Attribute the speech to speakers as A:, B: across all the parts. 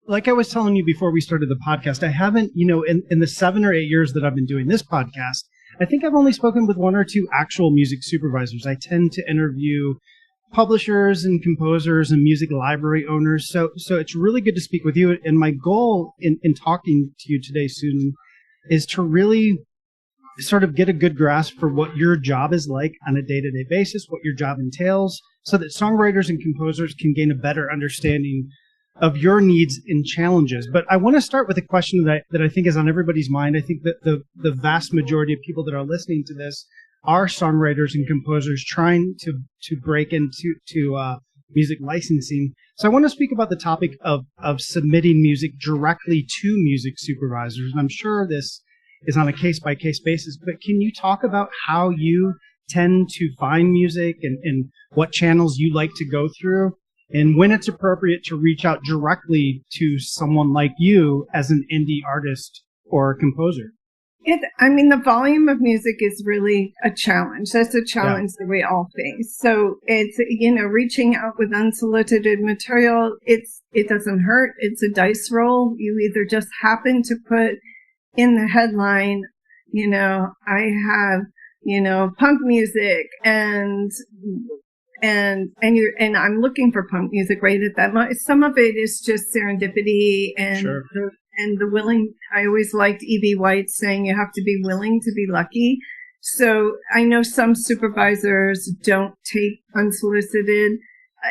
A: like I was telling you before we started the podcast, I haven't, in the 7 or 8 years that I've been doing this podcast, I think I've only spoken with 1 or 2 actual music supervisors. I tend to interview publishers and composers and music library owners. So it's really good to speak with you. And my goal in talking to you today, Susan, is to really sort of get a good grasp for what your job is like on a day-to-day basis, what your job entails, so that songwriters and composers can gain a better understanding of your needs and challenges. But I want to start with a question that I think is on everybody's mind. I think that the vast majority of people that are listening to this are songwriters and composers trying to break into music licensing. So I want to speak about the topic of submitting music directly to music supervisors. And I'm sure this is on a case-by-case basis, but can you talk about how you tend to find music and what channels you like to go through, and when it's appropriate to reach out directly to someone like you as an indie artist or composer?
B: The volume of music is really a challenge. That's a challenge that we all face. So it's, reaching out with unsolicited material, it doesn't hurt. It's a dice roll. You either just happen to put in the headline, I have, punk music and I'm looking for punk music right at that moment. Some of it is just serendipity and
A: sure.
B: the willing. I always liked E.B. White saying you have to be willing to be lucky. So I know some supervisors don't take unsolicited.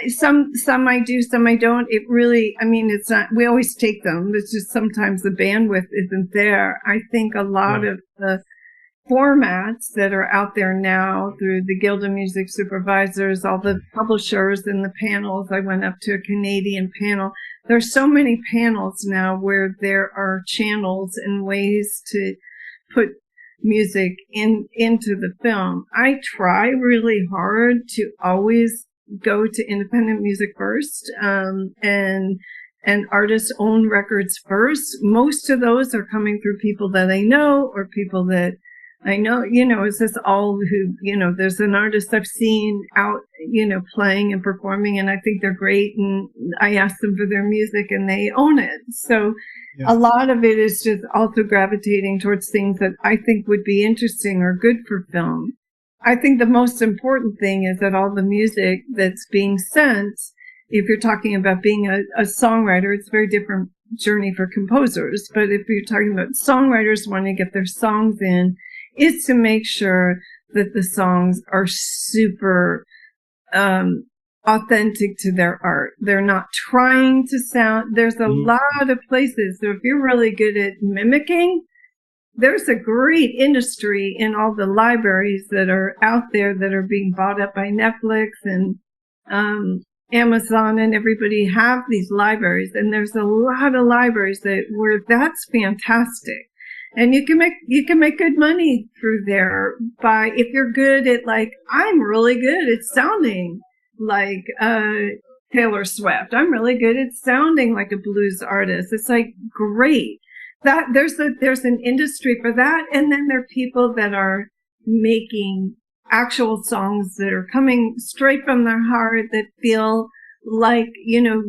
B: Some I do, some I don't. It really, it's not, we always take them. It's just sometimes the bandwidth isn't there. I think a lot of the formats that are out there now through the Guild of Music Supervisors, all the publishers and the panels. I went up to a Canadian panel. There's so many panels now where there are channels and ways to put music into the film. I try really hard to always go to independent music first, and artists' own records first. Most of those are coming through people that I know or people that I know, it's just all who, there's an artist I've seen out, playing and performing, and I think they're great, and I ask them for their music and they own it. So a lot of it is just also gravitating towards things that I think would be interesting or good for film. I think the most important thing is that all the music that's being sent, if you're talking about being a songwriter, it's a very different journey for composers. But if you're talking about songwriters wanting to get their songs in, is to make sure that the songs are super authentic to their art. They're not trying to sound. There's a lot of places. So if you're really good at mimicking, there's a great industry in all the libraries that are out there that are being bought up by Netflix and Amazon, and everybody have these libraries. And there's a lot of libraries where that's fantastic. And you can make good money through there if you're good at, I'm really good at sounding like Taylor Swift. I'm really good at sounding like a blues artist. It's great. That there's an industry for that. And then there are people that are making actual songs that are coming straight from their heart, that feel like,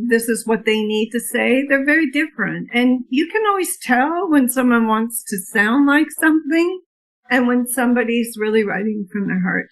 B: this is what they need to say. They're very different. And you can always tell when someone wants to sound like something and when somebody's really writing from their heart.